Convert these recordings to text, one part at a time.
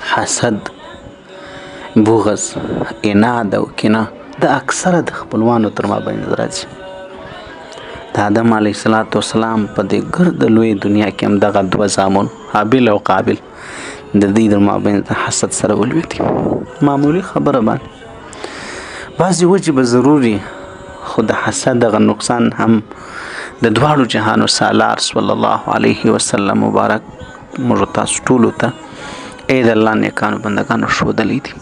حسد، بغض، عناد او کینه دا اکثره د خپلوانو تر مابین راځي. د آدم علیه السلام په دې ګرد لوی دنیا کې هم دغه دوه زامن حابیل او قابل د دې د مابین د حسد سره ولوېدي. معمولی خبره باندې بعضې وجې به ضروري، خو د حسد دغه نقصان هم د دواړو جهانو سالار صلی الله علیه وسلم مبارک موږ تاسو ټولو ته ای د الله نیکانو بندګانو ښودلی دي.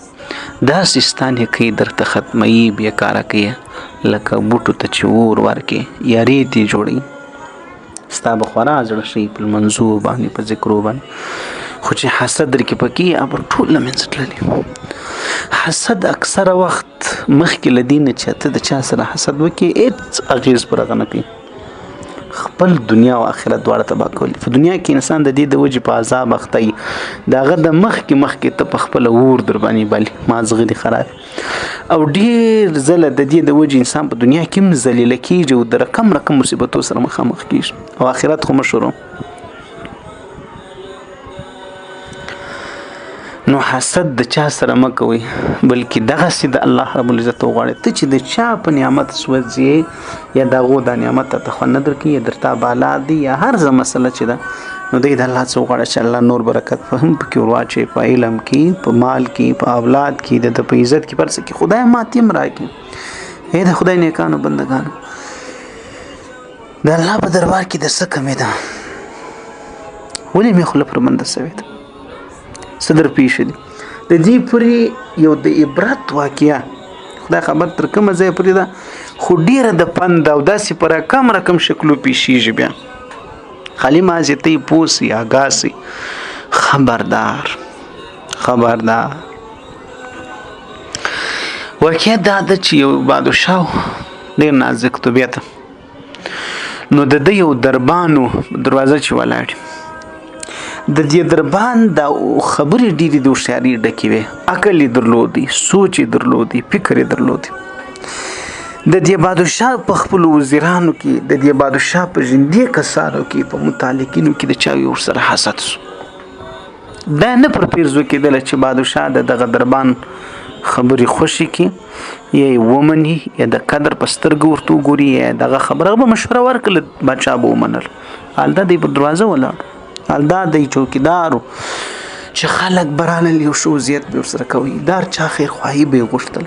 داسې ستانې کوي درته ختموي بېکاره کوي لکه بوټو ته چې اور ورکړي یا ریتې جوړوي. ستا به خورا زړه ښي په لمنځو باندې په ذکرو باندې، خو چې حسد درکې پکې هغه به ټول له منځه تللي. حسد اکثره وخت مخکې له دې نه چې ته د چا سره حسد وکړې هېڅ اغېز پر هغه نه کوي، خپل دنیا او آخرت دواړه تباه کوي. په دنیا کې انسان د دې د وجې په عذاب اخته وي، د هغه د مخکې ته په خپله اور در باندې بلي مازغه دي خراب، او ډېر ځله د دې د وجې انسان په دنیا کې هم ذلیله کېږي او د رقم مصیبتو سره مخامخ کېږي، او آخرت خو مه شروع. نو حسد د چا سره مه کوئ، بلکې دغسې د الله رب العزت وغواړئ. ته چې د چا په نعمت سوځې یا د هغو دا نعمت ته خوند نه درکوي یا درته بالا دي یا هر څه مسله چې ده، نو دی د الله څه وغواړه چې الله نور برکت په هم پکې ور واچوي، په علم کې، په مال کې، په اولاد کې، د په عزت کې، په هر څه کې. خدای ماتې هم راکړي. ای د خدای نیکانو بندګانو، د الله په دربار کې د څه کمې ده؟ ولې مې خوله پر بنده سوې ده؟ څه در پیښ دي؟ د دې پورې یو د عبرت واقعه، خدای خبر تر کومه ځایه پورې ده، خو ډېره د پند او داسې په رقم شکلو پیښیږي. بیا خالي مازې ته یې پوه سئ، آګاه سئ، خبردار. واقعه دا ده چې یو بادشاه ډېر نازک طبیعته، نو د ده یو دربان و، دروازه چې ولاړ، د دې دربان د خبرې ډېرې د هوښیارۍ ډکې وې، عقل یې درلودی، سوچ یې درلودی، فکر یې درلودی. د دې بادشاه په خپلو وزیرانو کې، د دې بادشاه په ژوندي کسانو کې، په متعلقینو کې د چا یو ورسره حسد سو. دا نه پر پیرزو کېدله چې بادشاه د دغه دربان خبرې خوښې کړي یا یې ومني یا د قدر په سترګو ورته وګوري یا دغه خبره به مشوره ورکړله، بادشاه به ومنل. هلته دی په دروازه ولاړ، هلته دی چوکیدار چې خلک به رالل یو ښه وضعیت به ورسره کوي، دا چا خیرخواهي به یې غوښتل.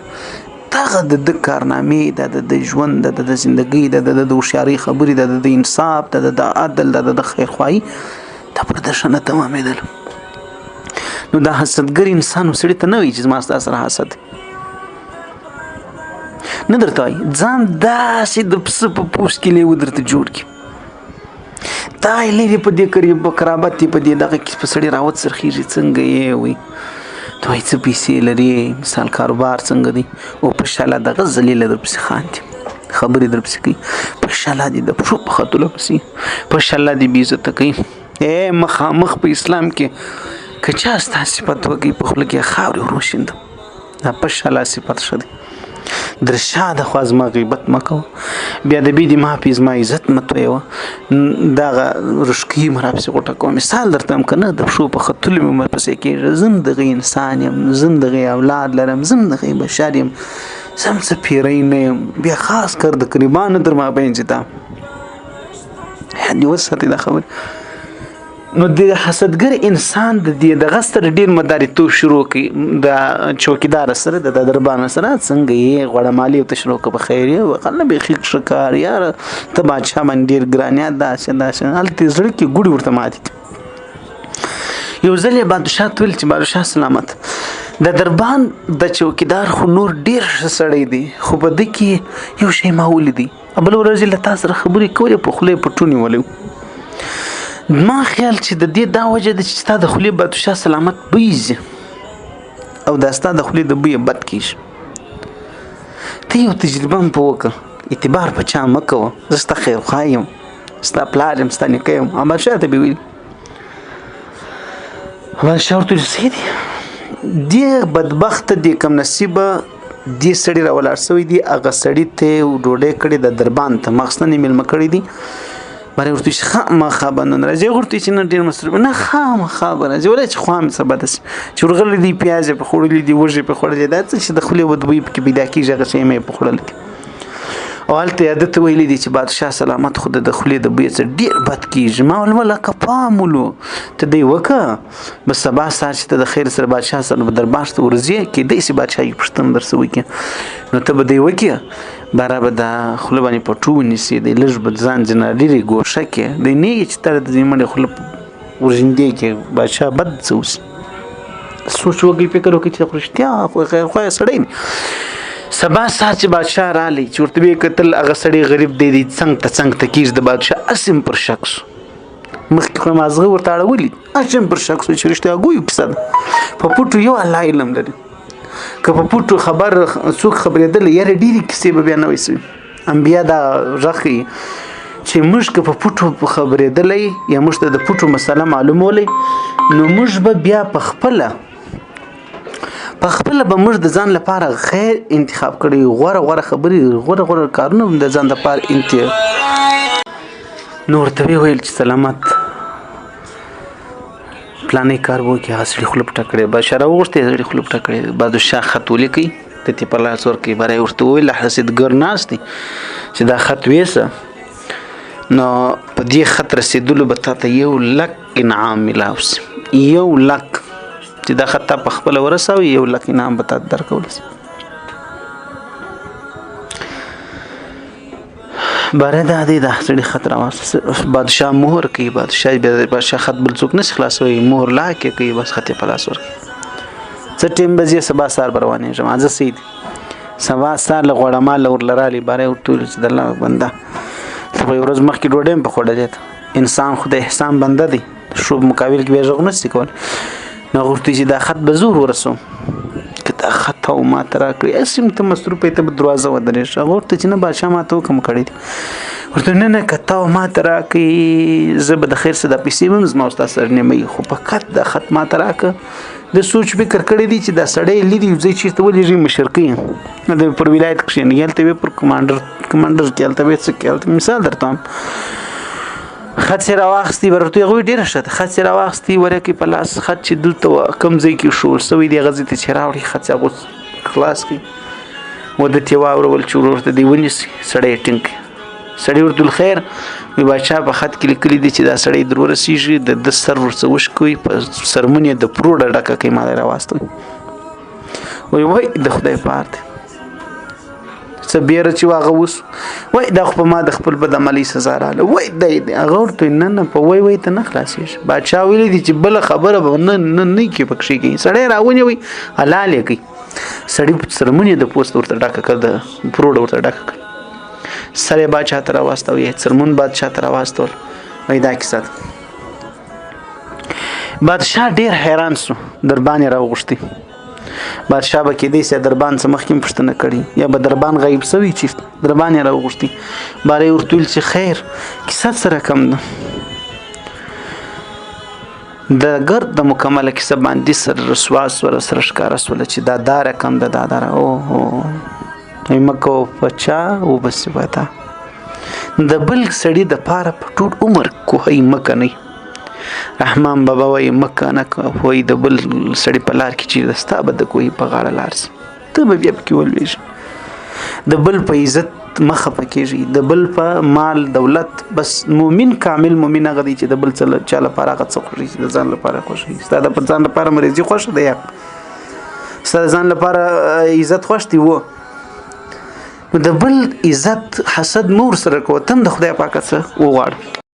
دغه د ده کارنامې، د ژوند، د زندګۍ، د هوښیارۍ خبرې، د انصاف، د عدل، د خیرخواهي دا پر ده ښه نه تمامېدل. نو دا حسدګر انسان سړي ته نه وایي چې زما ستا سره حسد نه درته وایي، ځان داسې د پسه په پوست کې لیوه درته جوړ کړي، دا یې لرې په دې قریب قرابت یې په دې دغه کې په سړي راوت څرخېږي، څنګه یې وایي ته وایي څه پیسې لري، مثال کاروبار څنګه دی، او په شاله دغه ذلیله در پسې خاندي، خبرې در پسې کوي، په شاله دې د پښو په ختلو پسې، په شاله دې بې عزته کوي. مخامخ په اسلام کې که چا ستا صفت وکړي په خوله کې خاورې ور وشیندم، دا په شاله صفت ښه دی. در شا د خوا زما غیبت مه کوه، بیا د بې د مافې زما عزت مه تویوه، دغه رشکي مه راپسې غوټه کوه. مثال درته هم که نه د پښو په ختلو مې ورپسې کېږي، زه هم دغه انسان یم، زه هم دغه اولاد لرم، زه هم دغه بشر یم، زه هم څه پیری نه یم. بیا خاص کر د قریبانو در مابین چې دا یعنې وساتې دا خبرې. نو د حسدګر انسان د دې دغه سره ډېر مداریتوب شروع کوي، د چوکیدار سره، د دربان سره، څنګه یې غوړه مالي ورته شروع کړه، بخیر یې وقال نه بیخي ښه کار یاره، ته بادشاه باندې ډېر ګران یې، داسې هلته یې زړه کې ګوډې ورته ماتې کړې. یو ځل یې بادشاه ته ویل چې بادشاه سلامت، د دربان د چوکیدار خو نور ډېر ښه سړی دی، خو په ده کې یو شی ما ولیدی، بله ورځ یې له تا سره خبرې کولې، په خوله یې پټونې ولی. ما خیال چې د دې دا وجه ده چې ستا د خولې بادشاه سلامت بوی ځي او دا ستا د خولې د بوی بد کېږي. ته یو تجربه هم په وکړه، اعتبار په چا مه کوه، زه ستا خیرخواه یم، ستا پلار یم، ستا نیکه یم. بادشاه ته به ویل، بادشاه ورته ویل صحیح دی، دې بدبخته دې کم نصیبه دې سړي راولاړ سوی دی، هغه سړي ته ډوډۍ کړې د دربان ته، مخصوصا یې مېلمه کړی دی، باره ورته چې خامخا به نن راځي ورته چې نن ډېر مصروف نه خامخا به راځي ولې چې خوا مې سبا داسې چې ورغلی دی پیاز یې په خوړلي دي وږې په خوړلې دا څه چې د خولې بدبوی پکې پیدا کېږي هغه شی مې په خوړلی دي او هلته یې عادت ویلی دی چې بادشاه سلامت خو د خولې د بوی څه ډېر بد کېږي ما ویل لکه پام ولو ته دی وکړه بس سبا سهار چې ته د خیر سره بادشاه سره به دربار ته ورځې کېدی شي بادشاهي پوښتنه درڅه وکړي نو ته به دی وکړې باره به د خوله باندې پټو ونیسي دی لږ به ځان ځینه لرې ګوښه کې دی نه یې چې ته د دې مړې خوله ورژندې کې بادشاه بد څه اوسي سوچ وکړي فکر وکړي چې خو رښتیا خو خیر سړی سبا سهار چې بادشاه رالی چې ورته ویې کتل هغه سړی غریب دی څنګ ته کېږي د بادشاه اسیم پر شک سو مخکې خو مازغه ورته اړولي اسیم پر شک سو چې رښتیا ګویو کیسه ده په پټو یو الله علم لري که په پټو خبر څوک خبرېدل یاره ډېرې کیسې به بیا نه وی سوي انبیا دا غږ ښیي چې موږ که په پټو خبرېدلی یا موږ ته د پټو مسله معلومولی نو موږ به بیا په خپله به موږ د ځان لپاره خیر انتخاب کړی غوره خبرې غوره کارونه د ځان لپاره نو ورته ویل چې سلامت پلانې کار وکړي هغه سړي خوله پټه کړې بادشاه راوغوښتی سړي خوله پټه کړې بادشاه خط ولیکئ د تې په لاس ورکوي باره یې ورته وویل رسیدګر ناست دی چې دا خط ویسه نو په دې خط رسېدلو به تا ته 1,00,000 انعام میلاو سي 1,00,000 چې دا خط په خپله ورسوي 1,00,000 انعام به تا ته درکولی سي باره دا دی دا سړي خط راواخیست بادشاه مهر کوي بادشاه خط بل څوک نشي خلاصوي مهر لاکې کوي بس خط یې په لاس ورکوي څه ټیم به ځې سبا سهار به روانېږم زه سید سبا سهار له غوړه مال ورله رالي باره یې ورته ویل چې د الله بنده ته به یو ورځ مخکې ډوډۍ هم په خوړلې ده انسان خو د احسان بنده دی شو مقابل کې بیا غږ نشي کولی نو هغه ورته چې دا خط به زور ورسوم که دا خط او ما ته راکړي اسیم ته مصروف ته به دروازه ودرېږي هغه ورته چې نه بادشاه ما ته حکم کړی دی ورته نه که تا او ما ته راکړي زه به د خیر څه دا پیسې به هم زما او ستا سره نیمه خو فقط دا خط ما ته راکړه د سوچ فکر کړی دی چې دا سړی لري ځای چېرته ولېږي مشرقي د پر ولایت کښېني هلته وې پر کمانډر کې هلته وې څه کې هلته مثال درته وایم خط یې راواخیستي به ورته هغوی ډېره ښه ده خط یې راواخیستي ورکې په لاس خط چې دلته کوم ځای کې ښول سوی دی هغه ځای ته چې راوړي خط یې هغو خلاص کړي ودت یې واورول چې ورور ته دی ونیسي سړی یې ټینګ کړي سړی ورته الخیر وی بادشاه په خط کې لیکلي دي چې دا سړی در ورسېږي د سر ورڅه وشکوي په سرمن یې د پروړه ډکه کوي ما دی راواستوي وای د خدای پار دی څه بیره چې واغه اوس وای دا خو په ما د خپل بد عملي سزا رااله وای دی هغه ورته نه په وای ته نه خلاصېږي بادشاه ویلی دي چې بله خبره به نه کې پکښې کوي سړی راونیوي حلال یې کوي سړي سرمن یې د پوست ورته ډکه کړ د پروړه ورته ډکه کړ سره بادشاه ته راواستوي سرمون بادشاه ته راواستول وای دا کیسه ده بادشاه ډېر حیران سو دربان یې راوغوښتي بادشاه به کېدی سي دربان څه مخکې پوښتنه کړي یا به دربان غیب سوي چې دربان یې راوغوښتي باره یې ورته ویل چې خیر کیسه څه رقم ده د ګرد د مکمله کیسه باندې سره رسوا سوله سره ښکاره سوله چې دا رقم ده دا اوهو مکو پچا او بس وتا د بل سړي د پاره په ټول عمر کوهی مکه نه رحمان بابا وای مکه نه وای د بل سړي په لار کې چې دستا به د کوهی په غاړه لار سي ته به بیا پکې ولويږي د بل په عزت مخه پکېږي د بل په مال دولت بس مؤمن کامل مؤمن هغه دی چې د بل چا لپاره هغه څه خوښي د ځان لپاره خوښي ستاسو د ځان لپاره مرزي خوښه ده یا ستاسو ځان لپاره عزت خوښ دی و د بل عزت حسد نور سره کو تم د خدای پاک څخه وغواړه